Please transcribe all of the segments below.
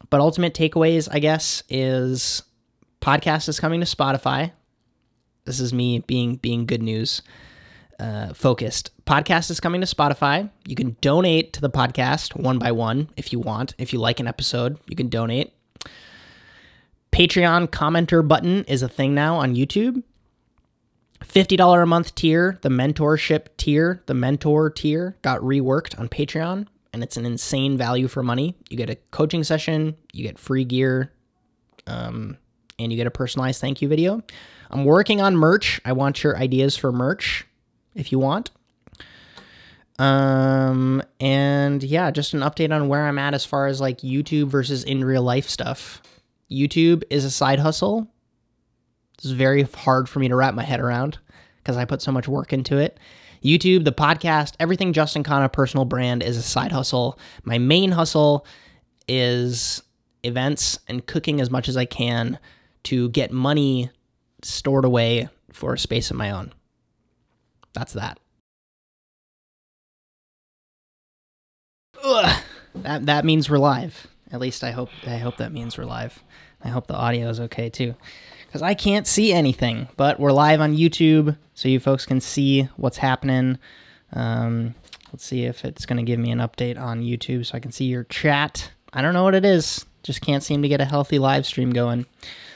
But ultimate takeaways, I guess, is podcast is coming to Spotify. This is me being good news focused. Podcast is coming to Spotify. You can donate to the podcast one by one if you want. If you like an episode, you can donate. Patreon commenter button is a thing now on YouTube. $50 a month tier, the mentorship tier, the mentor tier got reworked on Patreon, and it's an insane value for money. You get a coaching session, you get free gear, and you get a personalized thank you video. I'm working on merch. I want your ideas for merch if you want. And yeah, just an update on where I'm at as far as like YouTube versus in real life stuff. YouTube is a side hustle. It's very hard for me to wrap my head around because I put so much work into it. YouTube, the podcast, everything Justin Khanna personal brand is a side hustle. My main hustle is events and cooking as much as I can to get money stored away for a space of my own. That's that. Ugh. That means we're live. At least I hope that means we're live. I hope the audio is okay too, because I can't see anything, but we're live on YouTube, so you folks can see what's happening. Let's see if it's going to give me an update on YouTube so I can see your chat. I don't know what it is. Just can't seem to get a healthy live stream going.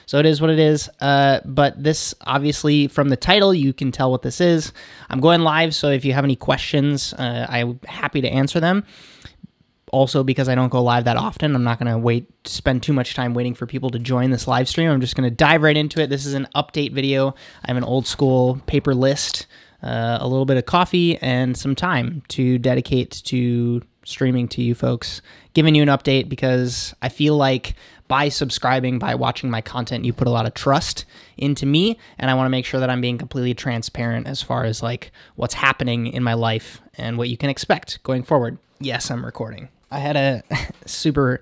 So it is what it is. But this, obviously, from the title, you can tell what this is. I'm going live, so if you have any questions, I'm happy to answer them. Also, because I don't go live that often, I'm not going to spend too much time waiting for people to join this live stream. I'm just going to dive right into it. This is an update video. I have an old school paper list, a little bit of coffee, and some time to dedicate to streaming to you folks, giving you an update because I feel like by subscribing, by watching my content, you put a lot of trust into me, and I want to make sure that I'm being completely transparent as far as like what's happening in my life and what you can expect going forward. Yes, I'm recording. I had a super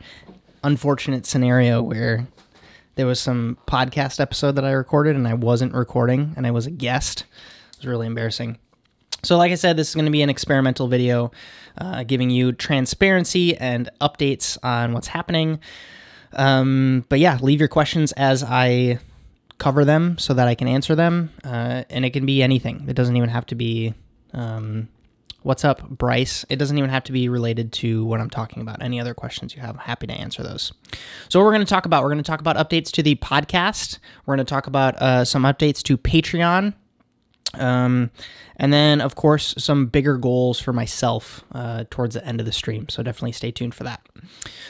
unfortunate scenario where there was some podcast episode that I recorded and I wasn't recording and I was a guest. It was really embarrassing. So like I said, this is going to be an experimental video giving you transparency and updates on what's happening. But yeah, leave your questions as I cover them so that I can answer them. And it can be anything. It doesn't even have to be... what's up, Bryce? It doesn't even have to be related to what I'm talking about. Any other questions you have, I'm happy to answer those. So what we're going to talk about, updates to the podcast. We're going to talk about some updates to Patreon. And then, of course, some bigger goals for myself towards the end of the stream. So definitely stay tuned for that.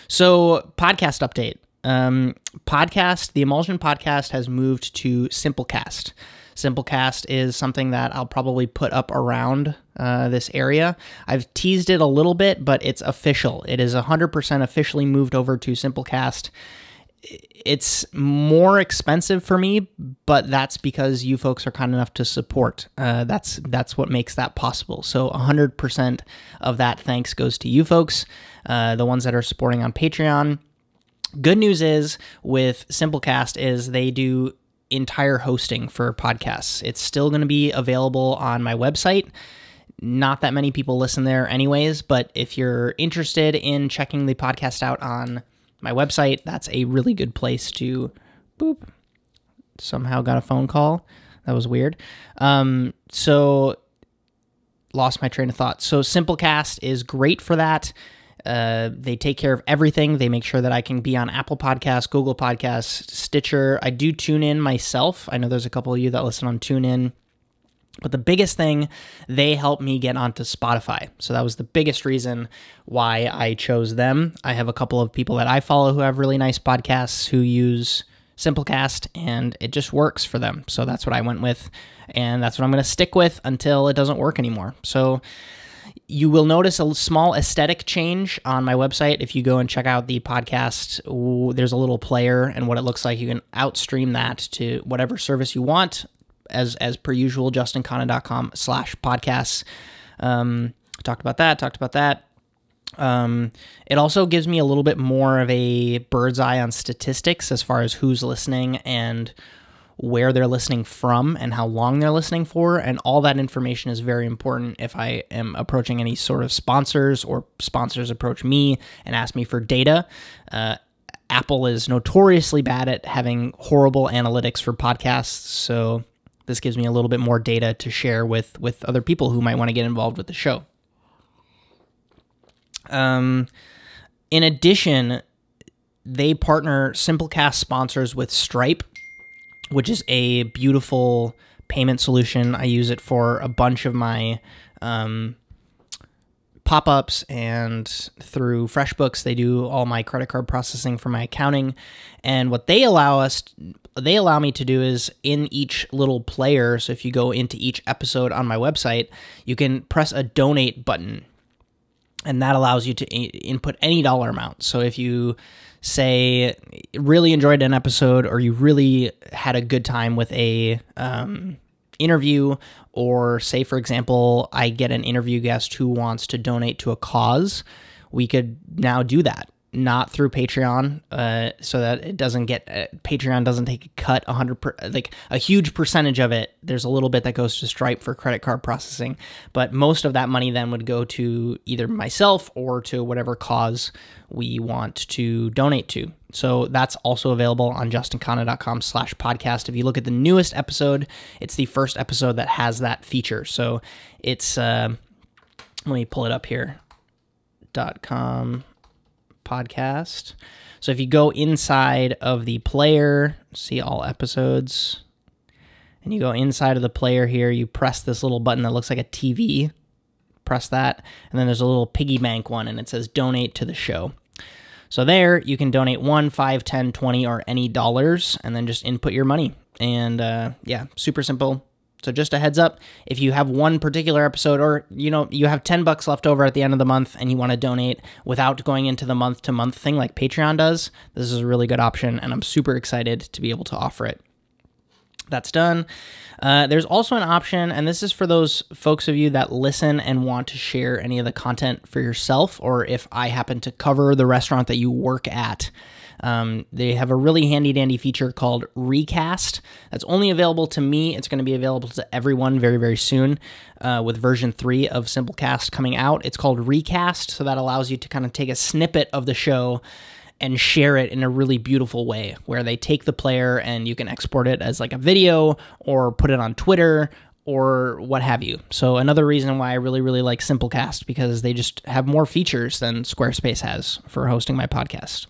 So podcast update. The Emulsion podcast has moved to Simplecast. Simplecast is something that I'll probably put up around this area. I've teased it a little bit, but it's official. It is 100% officially moved over to Simplecast. It's more expensive for me, but that's because you folks are kind enough to support. That's what makes that possible. So 100% of that thanks goes to you folks, the ones that are supporting on Patreon. Good news is with Simplecast is they do entire hosting for podcasts. It's still going to be available on my website. Not that many people listen there anyways, but if you're interested in checking the podcast out on my website, that's a really good place to... Boop. Somehow got a phone call. That was weird. So lost my train of thought. So Simplecast is great for that. They take care of everything. They make sure that I can be on Apple Podcasts, Google Podcasts, Stitcher. I do TuneIn myself. I know there's a couple of you that listen on TuneIn. But the biggest thing, they help me get onto Spotify. So that was the biggest reason why I chose them. I have a couple of people that I follow who have really nice podcasts who use Simplecast, and it just works for them. So that's what I went with, and that's what I'm going to stick with until it doesn't work anymore. So you will notice a small aesthetic change on my website. If you go and check out the podcast, there's a little player and what it looks like. You can outstream that to whatever service you want. As per usual, justinkhanna.com/podcasts. Talked about that. It also gives me a little bit more of a bird's eye on statistics as far as who's listening and where they're listening from and how long they're listening for. And all that information is very important if I am approaching any sort of sponsors or sponsors approach me and ask me for data. Apple is notoriously bad at having horrible analytics for podcasts, so this gives me a little bit more data to share with other people who might want to get involved with the show. In addition, they partner Simplecast sponsors with Stripe, which is a beautiful payment solution. I use it for a bunch of my pop-ups, and through FreshBooks, they do all my credit card processing for my accounting. And what they allow me to do is in each little player, so if you go into each episode on my website, you can press a donate button, and that allows you to input any dollar amount. So if you say really enjoyed an episode, or you really had a good time with a interview, or say, for example, I get an interview guest who wants to donate to a cause, we could now do that, not through Patreon, so that it doesn't get, Patreon doesn't take a cut, like a huge percentage of it. There's a little bit that goes to Stripe for credit card processing, but most of that money then would go to either myself or to whatever cause we want to donate to. So that's also available on justinkhanna.com/podcast. If you look at the newest episode, it's the first episode that has that feature. So it's, let me pull it up here, .com podcast. So if you go inside of the player, see all episodes, and you go inside of the player here, you press this little button that looks like a TV, press that, and then there's a little piggy bank one, and it says donate to the show. So there, you can donate 1, 5, 10, 20, or any dollars, and then just input your money. And yeah, super simple. So just a heads up, if you have one particular episode, or you have $10 left over at the end of the month and you want to donate without going into the month-to-month thing like Patreon does, this is a really good option, and I'm super excited to be able to offer it. That's done. There's also an option, and this is for those folks of you that listen and want to share any of the content for yourself, or if I happen to cover the restaurant that you work at. They have a really handy-dandy feature called Recast that's only available to me. It's going to be available to everyone very, very soon with version 3 of Simplecast coming out. It's called Recast, so that allows you to kind of take a snippet of the show and share it in a really beautiful way, where they take the player and you can export it as like a video or put it on Twitter or what have you. So another reason why I really, really like Simplecast, because they just have more features than Squarespace has for hosting my podcast.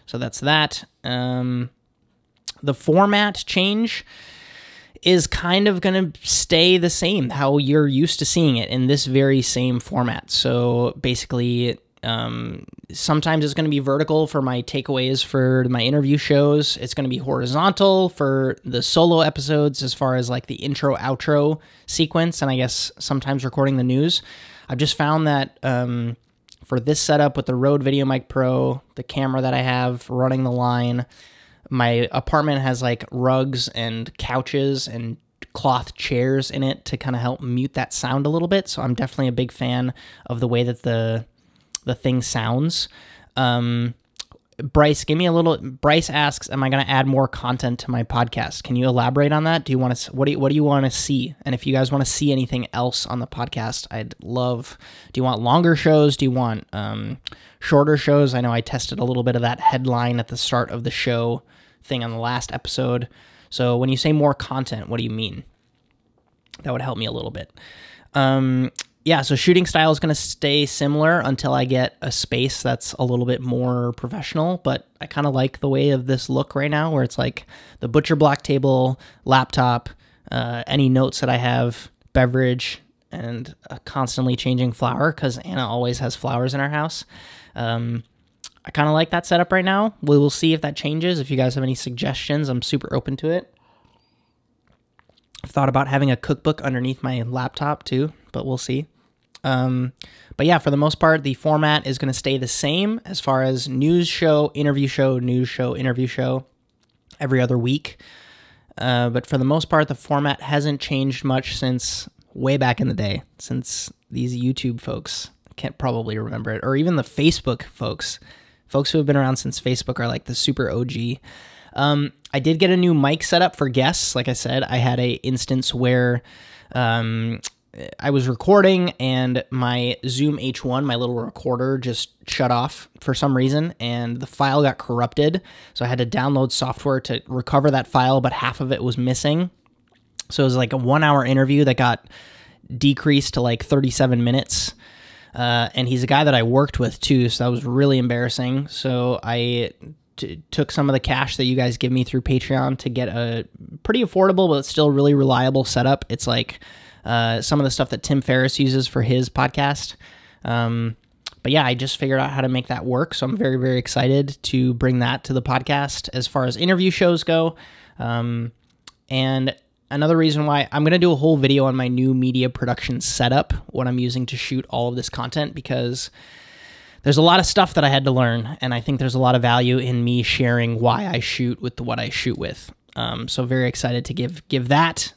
So that's that. The format change is kind of going to stay the same, how you're used to seeing it in this very same format. So basically, sometimes it's going to be vertical for my takeaways for my interview shows. It's going to be horizontal for the solo episodes as far as like the intro, outro sequence, and I guess sometimes recording the news. I've just found that for this setup with the Rode VideoMic Pro, the camera that I have running the line, my apartment has like rugs and couches and cloth chairs in it to kind of help mute that sound a little bit. So I'm definitely a big fan of the way that the thing sounds. Bryce, Bryce asks, am I going to add more content to my podcast? Can you elaborate on that? Do you want to, what do you want to see? And if you guys want to see anything else on the podcast, I'd love, do you want longer shows? Do you want shorter shows? I know I tested a little bit of that headline at the start of the show thing on the last episode. So when you say more content, what do you mean? That would help me a little bit. Yeah, so shooting style is going to stay similar until I get a space that's a little bit more professional, but I kind of like the way of this look right now, where it's like the butcher block table, laptop, any notes that I have, beverage, and a constantly changing flower, because Anna always has flowers in our house. I kind of like that setup right now. We will see if that changes. If you guys have any suggestions, I'm super open to it. I've thought about having a cookbook underneath my laptop too, but we'll see. But yeah, for the most part, the format is going to stay the same as far as news show, interview show, news show, interview show every other week. But for the most part, the format hasn't changed much since way back in the day, since these YouTube folks can't probably remember it, or even the Facebook folks who have been around since Facebook are like the super OG. I did get a new mic setup for guests. Like I said, I had a instance where I was recording and my Zoom H1, my little recorder, just shut off for some reason, and the file got corrupted. So I had to download software to recover that file, but half of it was missing. So it was like a 1-hour interview that got decreased to like 37 minutes. And he's a guy that I worked with too, so that was really embarrassing. So I took some of the cash that you guys give me through Patreon to get a pretty affordable but still really reliable setup. It's like some of the stuff that Tim Ferriss uses for his podcast. But yeah, I just figured out how to make that work, so I'm very, very excited to bring that to the podcast as far as interview shows go. And another reason why I'm going to do a whole video on my new media production setup, what I'm using to shoot all of this content, because there's a lot of stuff that I had to learn, and I think there's a lot of value in me sharing why I shoot with what I shoot with. So very excited to give that,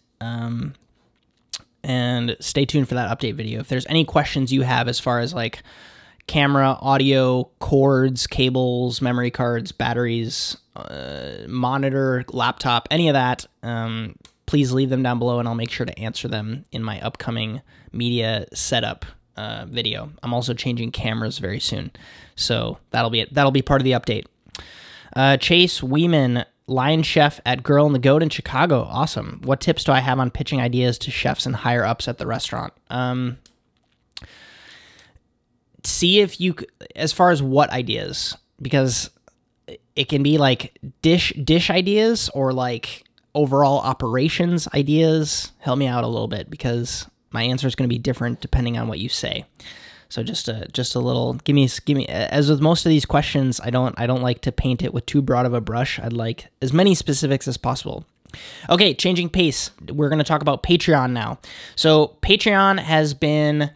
and stay tuned for that update video. If there's any questions you have as far as like camera, audio, cords, cables, memory cards, batteries, monitor, laptop, any of that, please leave them down below, and I'll make sure to answer them in my upcoming media setup video. I'm also changing cameras very soon, so that'll be it. That'll be part of the update. Chase Weeman, Lion Chef at Girl and the Goat in Chicago. Awesome. What tips do I have on pitching ideas to chefs and higher ups at the restaurant? See if you, as far as what ideas, because it can be like dish ideas or like overall operations ideas. Help me out a little bit, because my answer is going to be different depending on what you say. So just a little, give me, as with most of these questions, I don't like to paint it with too broad of a brush. I'd like as many specifics as possible. Okay, changing pace. We're going to talk about Patreon now. So Patreon has been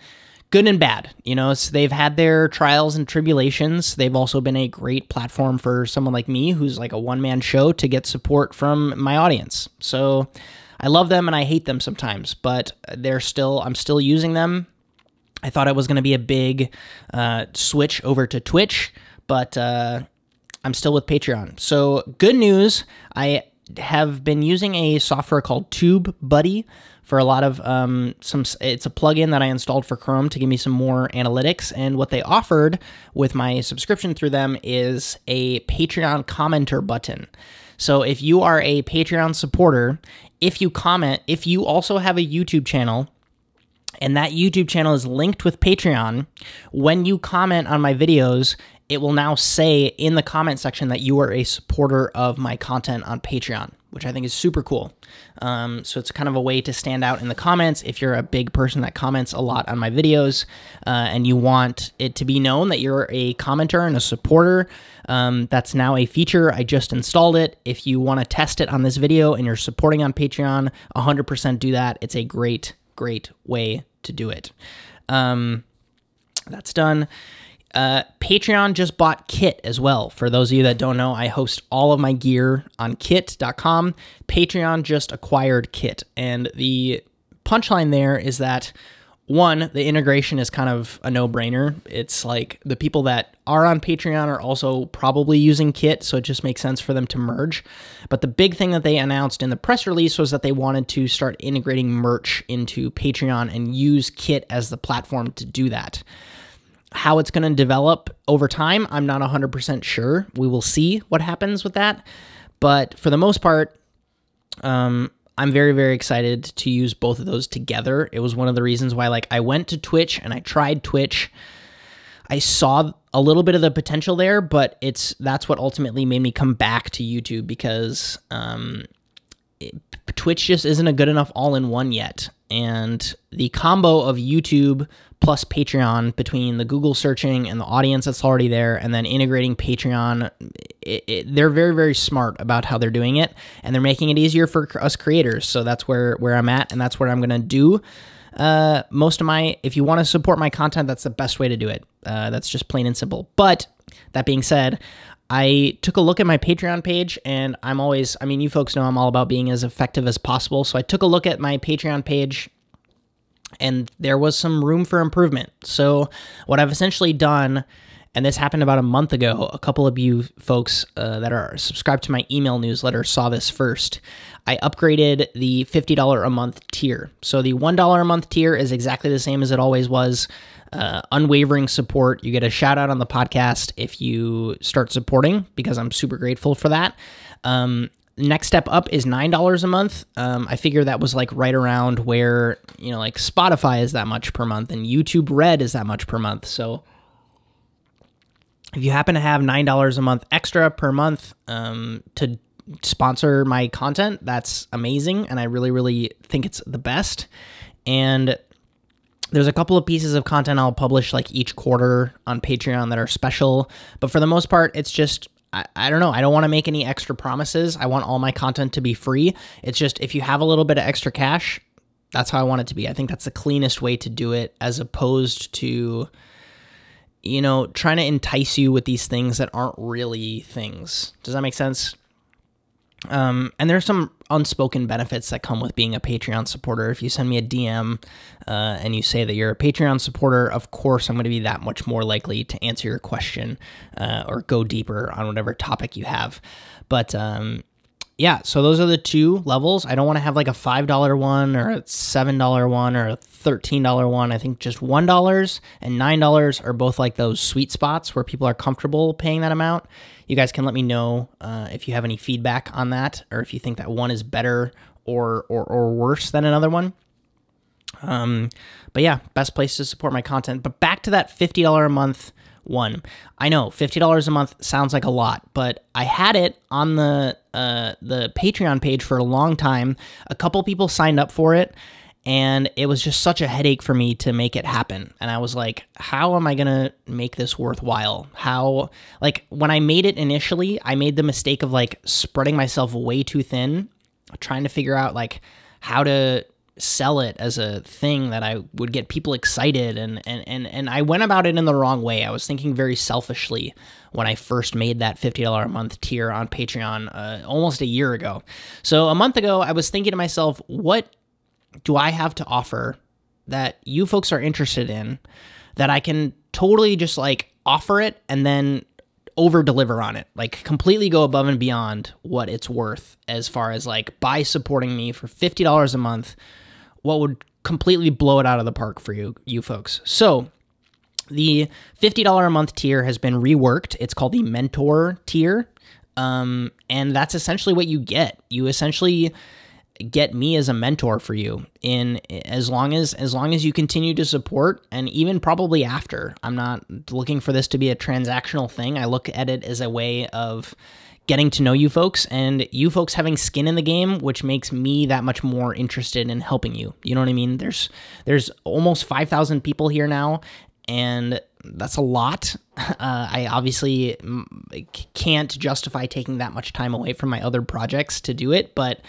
good and bad. You know, they've had their trials and tribulations. They've also been a great platform for someone like me, who's like a one-man show, to get support from my audience. So I love them and I hate them sometimes, but I'm still using them. I thought it was going to be a big switch over to Twitch, but I'm still with Patreon. So good news, I have been using a software called TubeBuddy for a lot of it's a plugin that I installed for Chrome to give me some more analytics, and what they offered with my subscription through them is a Patreon commenter button. So if you are a Patreon supporter, if you comment, if you also have a YouTube channel, and that YouTube channel is linked with Patreon, when you comment on my videos, it will now say in the comment section that you are a supporter of my content on Patreon, which I think is super cool. So it's kind of a way to stand out in the comments if you're a big person that comments a lot on my videos, and you want it to be known that you're a commenter and a supporter. That's now a feature. I just installed it. If you want to test it on this video and you're supporting on Patreon, 100% do that. It's a great way to do it. That's done. Patreon just bought Kit as well. For those of you that don't know, I host all of my gear on kit.com. Patreon just acquired Kit, and the punchline there is that, one, the integration is kind of a no-brainer. It's like the people that are on Patreon are also probably using Kit, so it just makes sense for them to merge. But the big thing that they announced in the press release was that they wanted to start integrating merch into Patreon and use Kit as the platform to do that. How it's going to develop over time, I'm not 100% sure. We will see what happens with that. But for the most part, I'm very, very excited to use both of those together. It was one of the reasons why, like, I went to Twitch and I tried Twitch. I saw a little bit of the potential there, but that's what ultimately made me come back to YouTube, because Twitch just isn't a good enough all-in-one yet. And the combo of YouTube plus Patreon, between the Google searching and the audience that's already there, and then integrating Patreon, they're very, very smart about how they're doing it, and they're making it easier for us creators. So that's where I'm at, and that's where I'm going to do most of my, if you want to support my content, that's the best way to do it. That's just plain and simple. But that being said, I took a look at my Patreon page, and you folks know I'm all about being as effective as possible. So I took a look at my Patreon page, and there was some room for improvement. So what I've essentially done, and this happened about a month ago. A couple of you folks that are subscribed to my email newsletter saw this first. I upgraded the $50 a month tier. So the $1 a month tier is exactly the same as it always was. Unwavering support. You get a shout out on the podcast if you start supporting, because I'm super grateful for that. Next step up is $9 a month. I figure that was like right around where, like Spotify is that much per month and YouTube Red is that much per month. So if you happen to have $9 a month extra per month to sponsor my content, that's amazing. And I really, really think it's the best. And there's a couple of pieces of content I'll publish like each quarter on Patreon that are special. But for the most part, it's just, I don't know. I don't want to make any extra promises. I want all my content to be free. It's just, if you have a little bit of extra cash, that's how I want it to be. I think that's the cleanest way to do it, as opposed to, trying to entice you with these things that aren't really things. Does that make sense? And there's some unspoken benefits that come with being a Patreon supporter. If you send me a DM and you say that you're a Patreon supporter, of course I'm going to be that much more likely to answer your question or go deeper on whatever topic you have. But yeah, so those are the two levels. I don't want to have like a $5 one or a $7 one or a $13 one. I think just $1 and $9 are both like those sweet spots where people are comfortable paying that amount. You guys can let me know if you have any feedback on that, or if you think that one is better or worse than another one. But yeah, best place to support my content. But back to that $50 a month one. I know $50 a month sounds like a lot, but I had it on the Patreon page for a long time. A couple people signed up for it, and it was just such a headache for me to make it happen. And I was like, how am I going to make this worthwhile? When I made it initially, I made the mistake of like spreading myself way too thin, trying to figure out like how to sell it as a thing that I would get people excited. And I went about it in the wrong way. I was thinking very selfishly when I first made that $50 a month tier on Patreon almost a year ago. So a month ago, I was thinking to myself, what do I have to offer that you folks are interested in that I can totally just like offer it and then over deliver on it, like completely go above and beyond what it's worth, as far as like by supporting me for $50 a month, what would completely blow it out of the park for you folks. So the $50 a month tier has been reworked. It's called the mentor tier. And that's essentially what you get. You essentially get me as a mentor for you in as long as you continue to support, and even probably after. I'm not looking for this to be a transactional thing. I look at it as a way of getting to know you folks, and you folks having skin in the game, which makes me that much more interested in helping you. You know what I mean? There's almost 5,000 people here now, and that's a lot. I obviously can't justify taking that much time away from my other projects to do it, but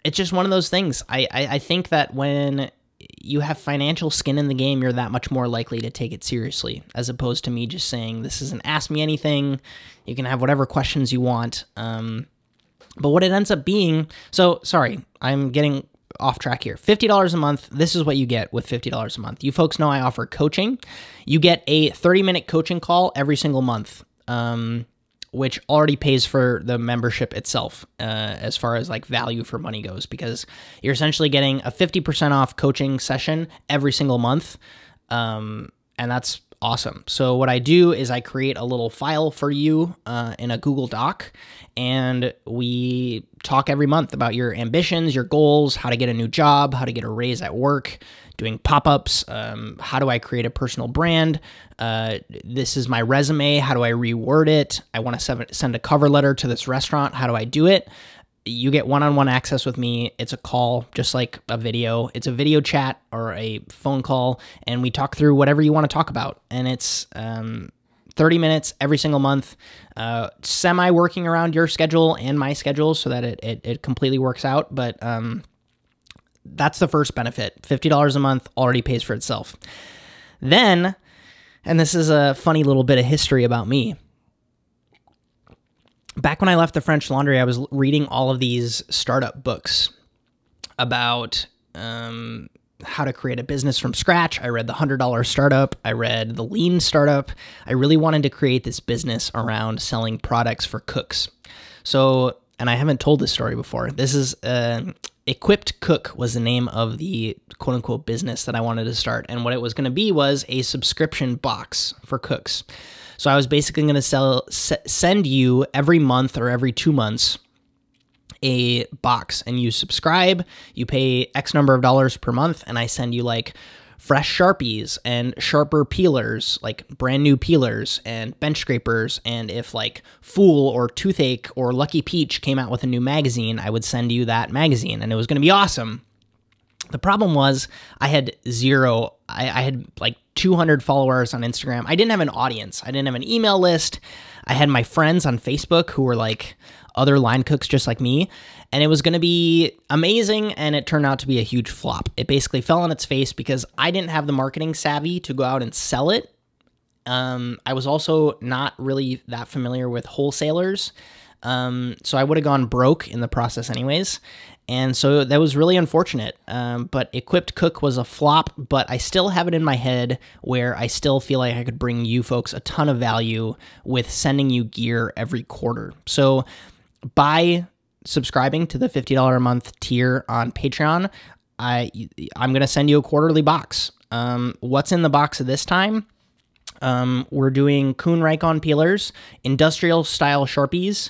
it's just one of those things. I think that when you have financial skin in the game, you're that much more likely to take it seriously, as opposed to me just saying, this is an ask me anything. You can have whatever questions you want. But what it ends up being, so sorry, I'm getting off track here. $50 a month. This is what you get with $50 a month. You folks know I offer coaching. You get a 30-minute coaching call every single month, which already pays for the membership itself, as far as like value for money goes, because you're essentially getting a 50% off coaching session every single month. And that's awesome. So what I do is I create a little file for you in a Google Doc, and we talk every month about your ambitions, your goals, how to get a new job, how to get a raise at work, doing pop-ups, how do I create a personal brand, this is my resume, how do I reword it, I want to send a cover letter to this restaurant, how do I do it? You get one-on-one access with me. It's a call, just like a video. It's a video chat or a phone call, and we talk through whatever you want to talk about. And it's 30 minutes every single month, semi-working around your schedule and my schedule so that it completely works out. But that's the first benefit. $50 a month already pays for itself. Then, and this is a funny little bit of history about me, back when I left the French Laundry, I was reading all of these startup books about, how to create a business from scratch. I read the $100 startup. I read the lean startup. I really wanted to create this business around selling products for cooks. So, and I haven't told this story before. This is Equipped Cook was the name of the quote unquote business that I wanted to start. And what it was going to be was a subscription box for cooks. So I was basically going to send you every month or every 2 months a box, and you subscribe, you pay X number of dollars per month, and I send you like fresh Sharpies and sharper peelers, like brand new peelers and bench scrapers. And if like Fool or Toothache or Lucky Peach came out with a new magazine, I would send you that magazine, and it was going to be awesome. The problem was I had zero. I had like 200 followers on Instagram. I didn't have an audience. I didn't have an email list. I had my friends on Facebook who were like other line cooks just like me, and it was going to be amazing, and it turned out to be a huge flop. It basically fell on its face because I didn't have the marketing savvy to go out and sell it. I was also not really that familiar with wholesalers, so I would have gone broke in the process anyways, and so that was really unfortunate. But Equipped Cook was a flop, but I still have it in my head where I still feel like I could bring you folks a ton of value with sending you gear every quarter. So by subscribing to the $50 a month tier on Patreon, I'm going to send you a quarterly box. What's in the box this time? We're doing Kuhn Rikon peelers, industrial style Sharpies.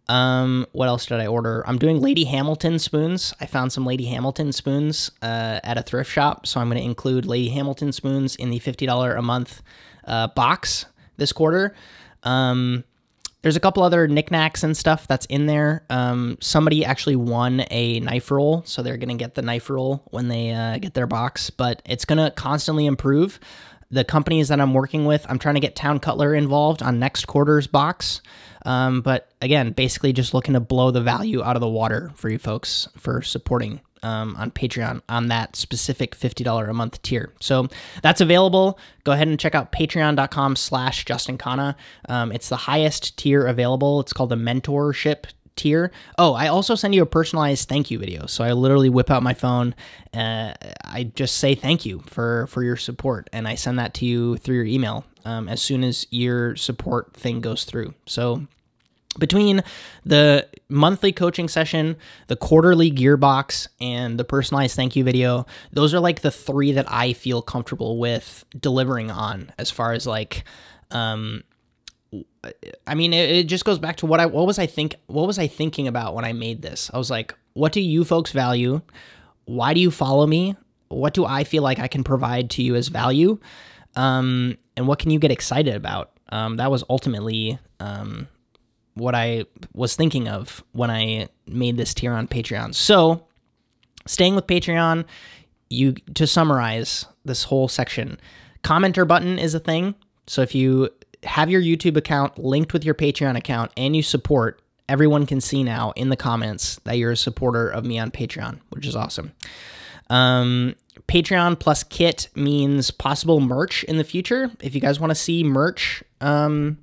What else did I order? I'm doing Lady Hamilton spoons. I found some Lady Hamilton spoons at a thrift shop, so I'm going to include Lady Hamilton spoons in the $50 a month box this quarter. There's a couple other knickknacks and stuff that's in there. Somebody actually won a knife roll, so they're going to get the knife roll when they get their box, but it's going to constantly improve. The companies that I'm working with, I'm trying to get Town Cutler involved on next quarter's box. But again, basically just looking to blow the value out of the water for you folks for supporting on Patreon on that specific $50 a month tier. So that's available. Go ahead and check out patreon.com/Justin Khanna. It's the highest tier available. It's called the mentorship tier. Oh, I also send you a personalized thank you video. So I literally whip out my phone. I just say thank you for your support, and I send that to you through your email as soon as your support thing goes through. So between the monthly coaching session, the quarterly gear box, and the personalized thank you video, those are like the three that I feel comfortable with delivering on as far as like, I mean, it just goes back to what was I thinking about when I made this? I was like, what do you folks value? Why do you follow me? What do I feel like I can provide to you as value? And what can you get excited about? That was ultimately what I was thinking of when I made this tier on Patreon. So staying with Patreon, to summarize this whole section, commenter button is a thing. So if you have your YouTube account linked with your Patreon account and you support, everyone can see now in the comments that you're a supporter of me on Patreon, which is awesome. Patreon plus kit means possible merch in the future. If you guys want to see merch from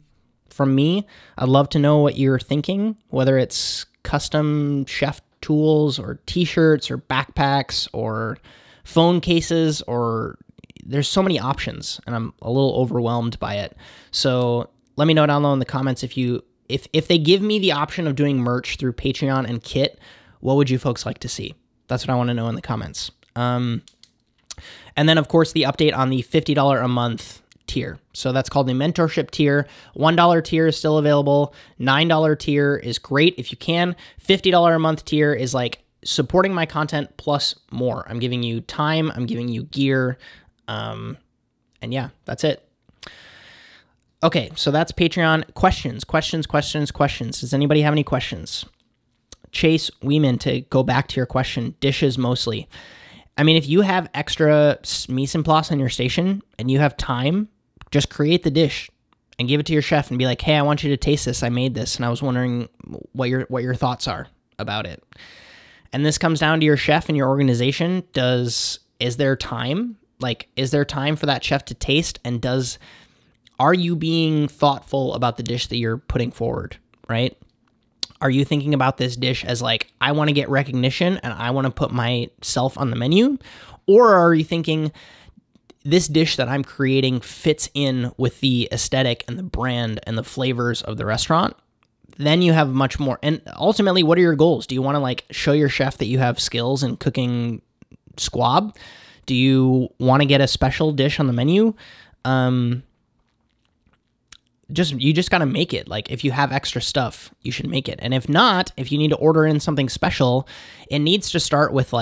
me, I'd love to know what you're thinking, whether it's custom chef tools or t-shirts or backpacks or phone cases, or there's so many options and I'm a little overwhelmed by it. So let me know down below in the comments if they give me the option of doing merch through Patreon and kit, what would you folks like to see? That's what I want to know in the comments. And then of course the update on the $50 a month tier. So that's called the mentorship tier. $1 tier is still available. $9 tier is great if you can. $50 a month tier is like supporting my content plus more. I'm giving you time, I'm giving you gear, and yeah, that's it. Okay, so that's Patreon. Questions. Does anybody have any questions? Chase Weeman, to go back to your question, dishes mostly. I mean, if you have extra mise en place on your station and you have time, just create the dish and give it to your chef and be like, hey, I want you to taste this. I made this, and I was wondering what your thoughts are about it. And this comes down to your chef and your organization. Is there time? Like, is there time for that chef to taste? And are you being thoughtful about the dish that you're putting forward, right? Are you thinking about this dish as like, I want to get recognition and I want to put myself on the menu? Or are you thinking this dish that I'm creating fits in with the aesthetic and the brand and the flavors of the restaurant? Then you have much more. And ultimately, what are your goals? Do you want to like show your chef that you have skills in cooking squab? Do you want to get a special dish on the menu? You just got to make it. Like if you have extra stuff, you should make it. And if not, if you need to order in something special, it needs to start with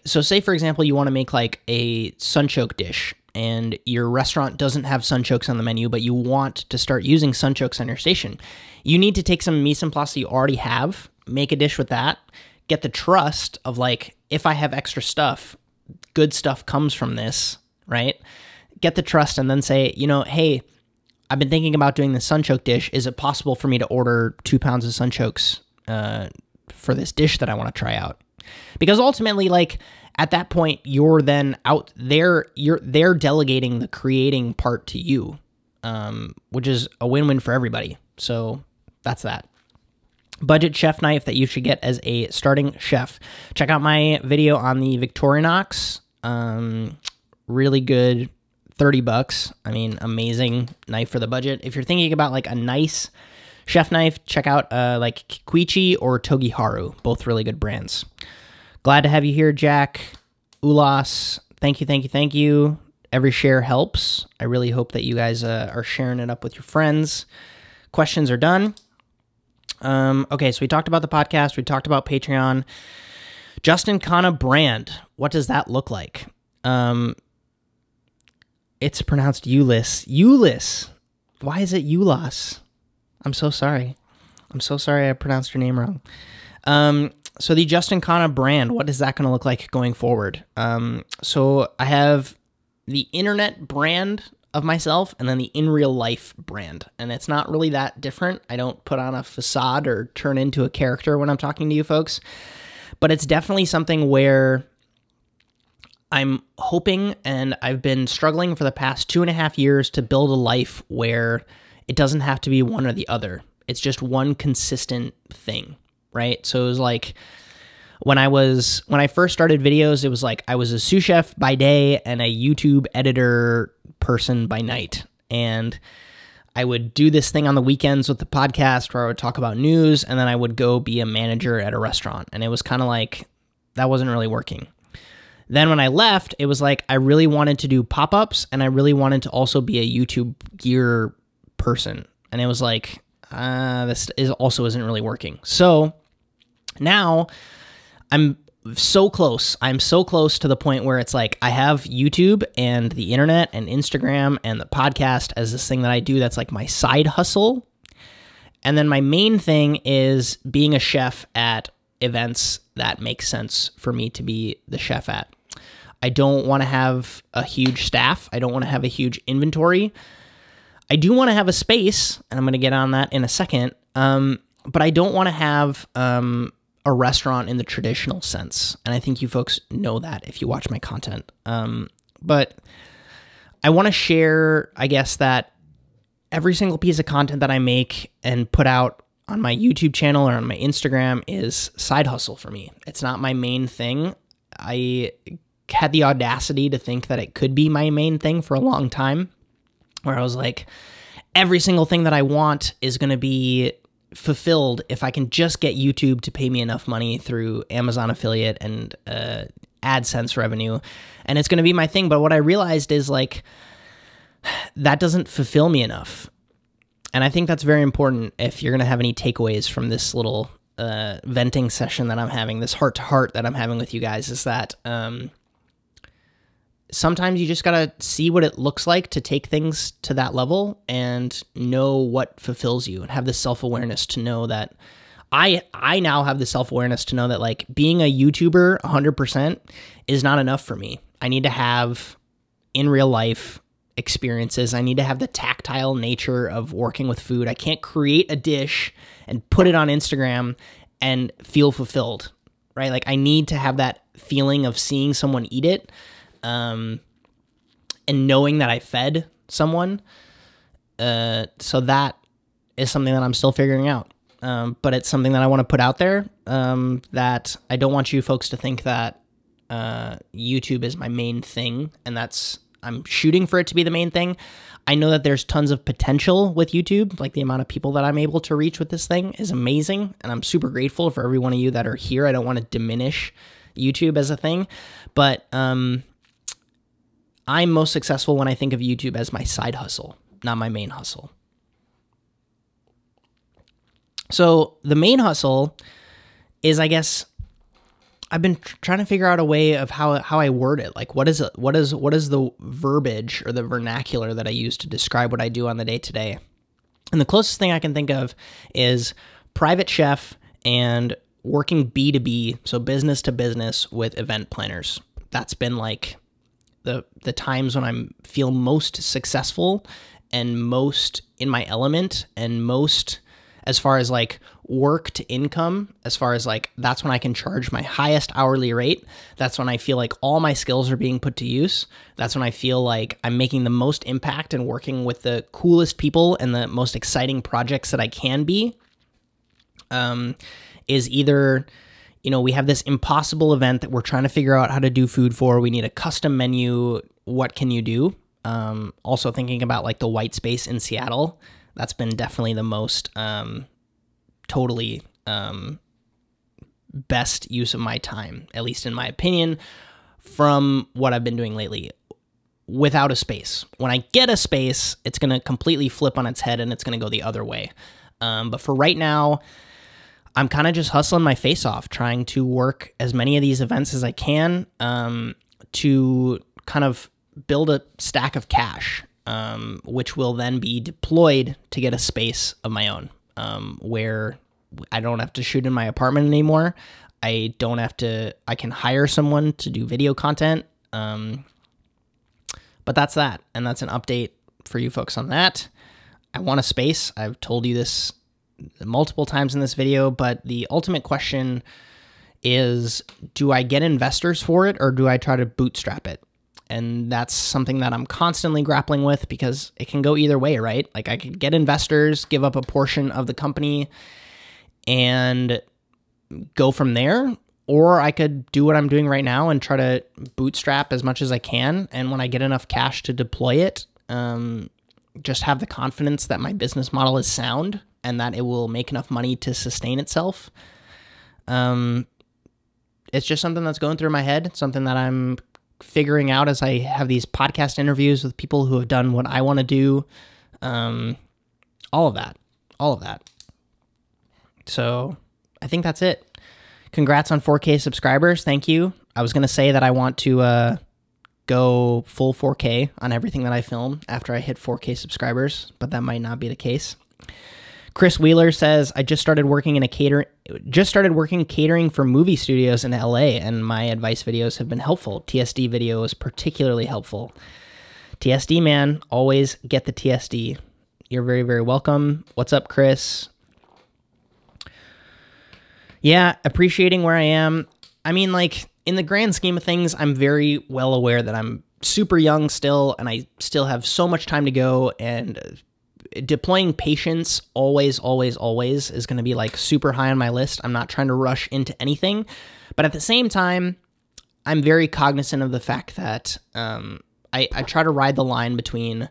so say for example, you want to make like a sunchoke dish and your restaurant doesn't have sunchokes on the menu, but you want to start using sunchokes on your station. You need to take some mise en place that you already have, make a dish with that, get the trust of like, if I have extra stuff, good stuff comes from this, right? Get the trust and then say, hey, I've been thinking about doing the sunchoke dish. Is it possible for me to order 2 pounds of sunchokes for this dish that I want to try out? Because ultimately, like at that point, you're then out there, they're delegating the creating part to you, which is a win-win for everybody. So that's that. Budget chef knife that you should get as a starting chef. Check out my video on the Victorinox. Really good, $30. I mean, amazing knife for the budget. If you're thinking about like a nice chef knife, check out like Kikichi or Togiharu, both really good brands. Glad to have you here, Jack. Ulas, thank you, thank you, thank you. Every share helps. I really hope that you guys are sharing it up with your friends. Questions are done. Okay, so we talked about the podcast. We talked about Patreon. Justin Khanna brand. What does that look like? It's pronounced Ulyss. Ulyss. Why is it Ulas? I'm so sorry. I'm so sorry I pronounced your name wrong. So the Justin Khanna brand, what is that going to look like going forward? So I have the internet brand of myself and then the in real life brand. And it's not really that different. I don't put on a facade or turn into a character when I'm talking to you folks. But it's definitely something where I'm hoping, and I've been struggling for the past 2.5 years to build a life where it doesn't have to be one or the other. It's just one consistent thing, right? So it was like when I first started videos, it was like I was a sous chef by day and a YouTube editor person by night. And I would do this thing on the weekends with the podcast where I would talk about news, and then I would go be a manager at a restaurant. And it was kind of like, that wasn't really working. Then when I left, it was like I really wanted to do pop-ups, and I really wanted to also be a YouTube gear person. And it was like, this also isn't really working. So now I'm so close. I'm so close to the point where it's like I have YouTube and the internet and Instagram and the podcast as this thing that I do that's like my side hustle. And then my main thing is being a chef at events that make sense for me to be the chef at. I don't want to have a huge staff. I don't want to have a huge inventory. I do want to have a space, and I'm going to get on that in a second, but I don't want to have a restaurant in the traditional sense, and I think you folks know that if you watch my content. But I want to share, I guess, that every single piece of content that I make and put out on my YouTube channel or on my Instagram is side hustle for me. It's not my main thing. I had the audacity to think that it could be my main thing for a long time, where I was like, every single thing that I want is going to be fulfilled if I can just get YouTube to pay me enough money through Amazon affiliate and AdSense revenue, and it's going to be my thing. But what I realized is like, that doesn't fulfill me enough. And I think that's very important if you're going to have any takeaways from this little venting session that I'm having, this heart-to-heart that I'm having with you guys, is that sometimes you just got to see what it looks like to take things to that level and know what fulfills you, and have the self-awareness to know that I now have the self-awareness to know that like being a YouTuber 100% is not enough for me. I need to have in real life experiences. I need to have the tactile nature of working with food. I can't create a dish and put it on Instagram and feel fulfilled, right? Like I need to have that feeling of seeing someone eat it, and knowing that I fed someone. So that is something that I'm still figuring out. But it's something that I want to put out there, that I don't want you folks to think that YouTube is my main thing, and I'm shooting for it to be the main thing. I know that there's tons of potential with YouTube. Like, the amount of people that I'm able to reach with this thing is amazing, and I'm super grateful for every one of you that are here. I don't want to diminish YouTube as a thing, but I'm most successful when I think of YouTube as my side hustle, not my main hustle. So the main hustle is, I guess, I've been trying to figure out a way of how I word it. Like, what is the verbiage or the vernacular that I use to describe what I do on the day-to-day? And the closest thing I can think of is private chef and working B2B, so business to business with event planners. That's been like the times when I feel most successful and most in my element and most, as far as like work to income, as far as like, that's when I can charge my highest hourly rate. That's when I feel like all my skills are being put to use. That's when I feel like I'm making the most impact and working with the coolest people and the most exciting projects that I can be. Is either, we have this impossible event that we're trying to figure out how to do food for. We need a custom menu. What can you do? Also thinking about like the white space in Seattle. That's been definitely the most totally best use of my time, at least in my opinion, from what I've been doing lately. Without a space. When I get a space, it's going to completely flip on its head and it's going to go the other way. But for right now, I'm kind of just hustling my face off, trying to work as many of these events as I can to kind of build a stack of cash, which will then be deployed to get a space of my own, where I don't have to shoot in my apartment anymore. I can hire someone to do video content. But that's that. And that's an update for you folks on that. I want a space. I've told you this multiple times in this video, but the ultimate question is, do I get investors for it or do I try to bootstrap it? And that's something that I'm constantly grappling with because it can go either way, right? Like, I could get investors, give up a portion of the company and go from there, or I could do what I'm doing right now and try to bootstrap as much as I can. And when I get enough cash to deploy it, just have the confidence that my business model is sound and that it will make enough money to sustain itself. It's just something that's going through my head, something that I'm figuring out as I have these podcast interviews with people who have done what I want to do. All of that. So I think that's it. Congrats on 4K subscribers. Thank you. I was going to say that I want to go full 4K on everything that I film after I hit 4K subscribers, but that might not be the case. Chris Wheeler says, I just started working catering for movie studios in LA, and my advice videos have been helpful. TSD video is particularly helpful. TSD, man, always get the TSD. You're very, very welcome. What's up, Chris? Yeah, appreciating where I am. I mean, like, in the grand scheme of things, I'm very well aware that I'm super young still, and I still have so much time to go, and deploying patience always is going to be like super high on my list. I'm not trying to rush into anything, but at the same time, I'm very cognizant of the fact that I try to ride the line between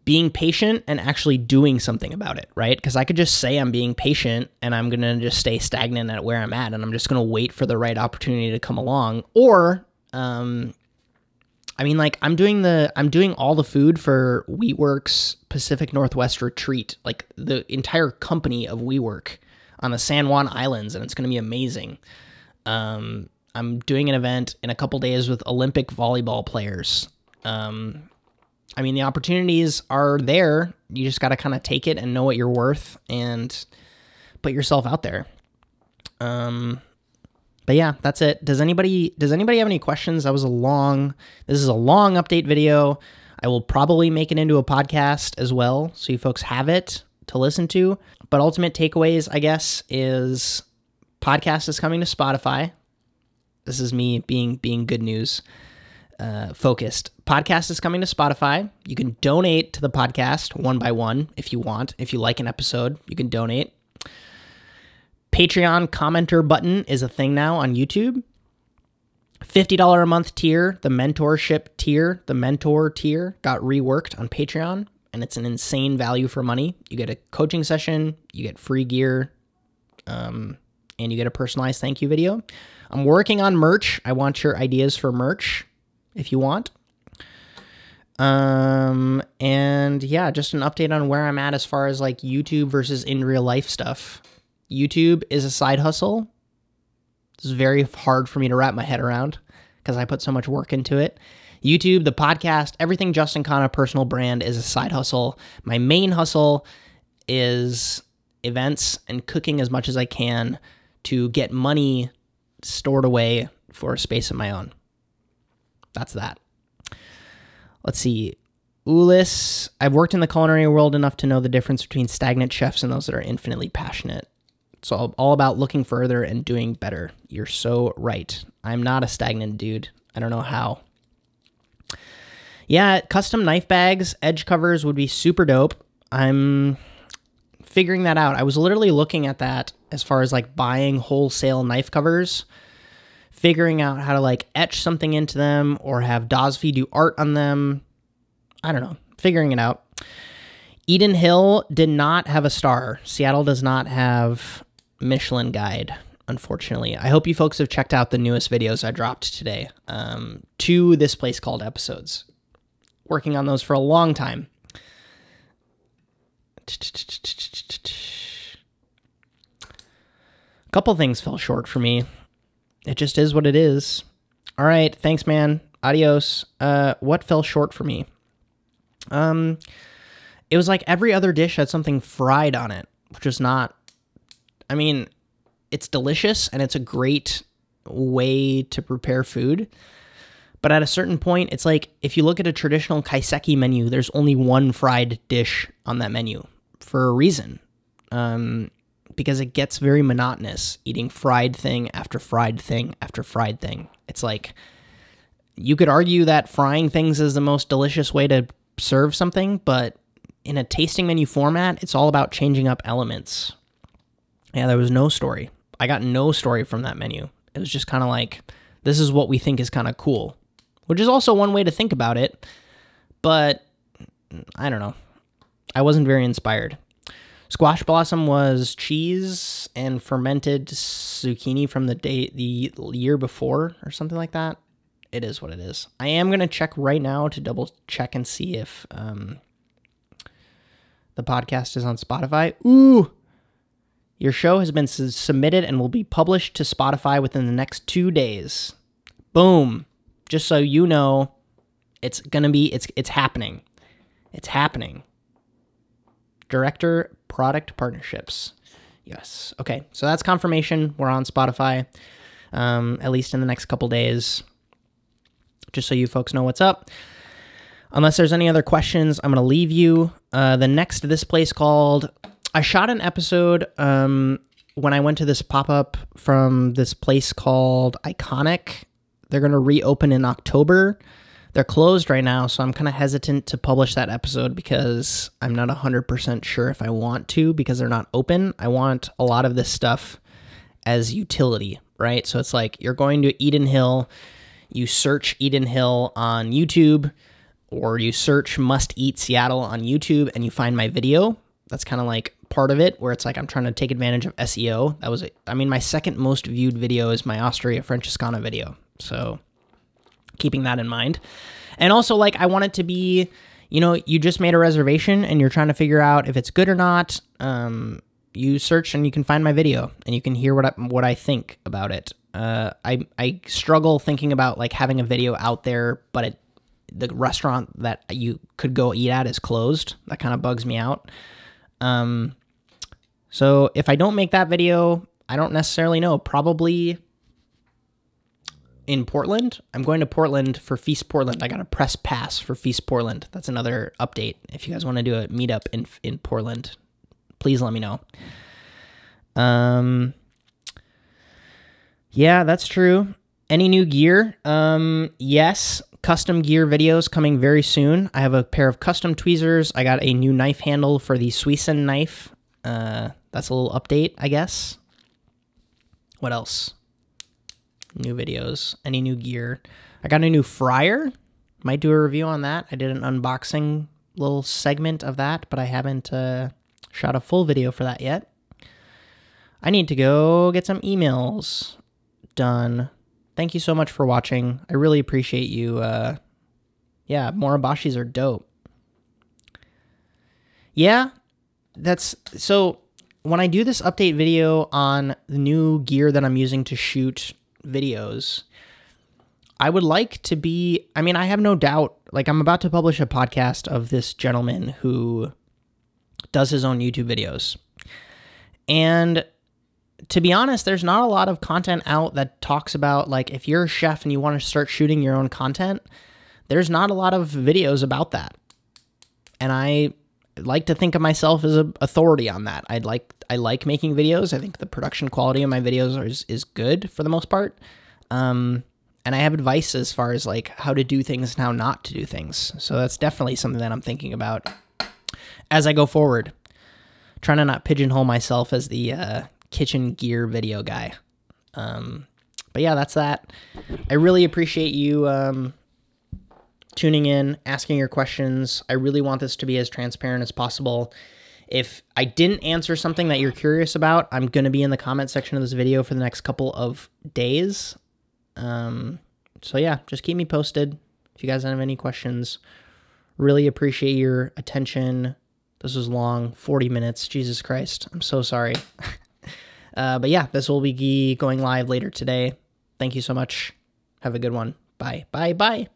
being patient and actually doing something about it, right? Because I could just say I'm being patient and I'm going to just stay stagnant at where I'm at and I'm just going to wait for the right opportunity to come along. Or, I mean, like, I'm doing all the food for WeWork's Pacific Northwest retreat, like the entire company of WeWork on the San Juan Islands, and it's going to be amazing. I'm doing an event in a couple days with Olympic volleyball players. I mean, the opportunities are there. You just got to kind of take it and know what you're worth and put yourself out there. But yeah, that's it. Does anybody have any questions? This is a long update video. I will probably make it into a podcast as well, so you folks have it to listen to. But ultimate takeaways, I guess, is podcast is coming to Spotify. This is me being good news focused. Podcast is coming to Spotify. You can donate to the podcast one by one if you want. If you like an episode, you can donate. Patreon commenter button is a thing now on YouTube. $50 a month tier, the mentorship tier, the mentor tier got reworked on Patreon, and it's an insane value for money. You get a coaching session, you get free gear, and you get a personalized thank you video. I'm working on merch. I want your ideas for merch if you want. And yeah, just an update on where I'm at as far as like YouTube versus in real life stuff. YouTube is a side hustle. It's very hard for me to wrap my head around because I put so much work into it. YouTube, the podcast, everything Justin Khanna personal brand is a side hustle. My main hustle is events and cooking as much as I can to get money stored away for a space of my own. That's that. Let's see. Ulyss, I've worked in the culinary world enough to know the difference between stagnant chefs and those that are infinitely passionate. It's all about looking further and doing better. You're so right. I'm not a stagnant dude. I don't know how. Yeah, custom knife bags, edge covers would be super dope. I'm figuring that out. I was literally looking at that as far as like buying wholesale knife covers, figuring out how to like etch something into them or have Dosvi do art on them. I don't know, figuring it out. Eden Hill did not have a star. Seattle does not have Michelin guide, unfortunately. I hope you folks have checked out the newest videos I dropped today. 2 This Place Called episodes. Working on those for a long time. A couple things fell short for me. It just is what it is. All right, thanks, man. Adios. What fell short for me? It was like every other dish had something fried on it, which is not... I mean, it's delicious, and it's a great way to prepare food. But at a certain point, it's like, if you look at a traditional kaiseki menu, there's only one fried dish on that menu for a reason. Because it gets very monotonous, eating fried thing after fried thing after fried thing. It's like, you could argue that frying things is the most delicious way to serve something, but in a tasting menu format, it's all about changing up elements. Yeah, there was no story. I got no story from that menu. It was just kind of like, this is what we think is kind of cool, which is also one way to think about it, but I don't know. I wasn't very inspired. Squash Blossom was cheese and fermented zucchini from the year before or something like that. It is what it is. I am going to check right now to double check and see if the podcast is on Spotify. Ooh! Your show has been submitted and will be published to Spotify within the next 2 days. Boom. Just so you know, it's happening. It's happening. Director, Product Partnerships. Yes. Okay, so that's confirmation. We're on Spotify, at least in the next couple days. Just so you folks know what's up. Unless there's any other questions, I'm going to leave you. The next This Place Called... I shot an episode when I went to this pop-up from this place called Iconic. They're going to reopen in October. They're closed right now, so I'm kind of hesitant to publish that episode because I'm not 100% sure if I want to because they're not open. I want a lot of this stuff as utility, right? So it's like you're going to Eden Hill, you search Eden Hill on YouTube, or you search Must Eat Seattle on YouTube, and you find my video. That's kind of like part of it, where it's like I'm trying to take advantage of SEO. That was it. I mean, my second most viewed video is my Osteria Francescana video. So keeping that in mind. And also, like, I want it to be, you know, you just made a reservation and you're trying to figure out if it's good or not. You search and you can find my video and you can hear what I think about it. I struggle thinking about like having a video out there, but the restaurant that you could go eat at is closed. That kind of bugs me out. So if I don't make that video, I don't necessarily know. Probably in Portland. I'm going to Portland for Feast Portland. I got a press pass for Feast Portland. That's another update. If you guys want to do a meetup in Portland, please let me know. Yeah, that's true. Any new gear? Yes. Custom gear videos coming very soon. I have a pair of custom tweezers. I got a new knife handle for the Suisun knife. That's a little update, I guess. What else? new videos, any new gear. I got a new fryer. Might do a review on that. I did an unboxing little segment of that, but I haven't shot a full video for that yet. I need to go get some emails done. Thank you so much for watching. I really appreciate you. Yeah, Moribashis are dope. Yeah, so when I do this update video on the new gear that I'm using to shoot videos, I would like to be, I mean, I have no doubt, like I'm about to publish a podcast of this gentleman who does his own YouTube videos. And to be honest, there's not a lot of content out that talks about, like, if you're a chef and you want to start shooting your own content, there's not a lot of videos about that. And I like to think of myself as an authority on that. I like making videos. I think the production quality of my videos is good for the most part. And I have advice as far as like how to do things and how not to do things. So that's definitely something that I'm thinking about as I go forward. Trying to not pigeonhole myself as the kitchen gear video guy. But yeah, that's that. I really appreciate you tuning in, asking your questions. I really want this to be as transparent as possible. If I didn't answer something that you're curious about, I'm going to be in the comment section of this video for the next couple of days. So yeah, just keep me posted if you guys have any questions. Really appreciate your attention. This was long, 40 minutes. Jesus Christ. I'm so sorry. But yeah, this will be going live later today. Thank you so much. Have a good one. Bye. Bye. Bye.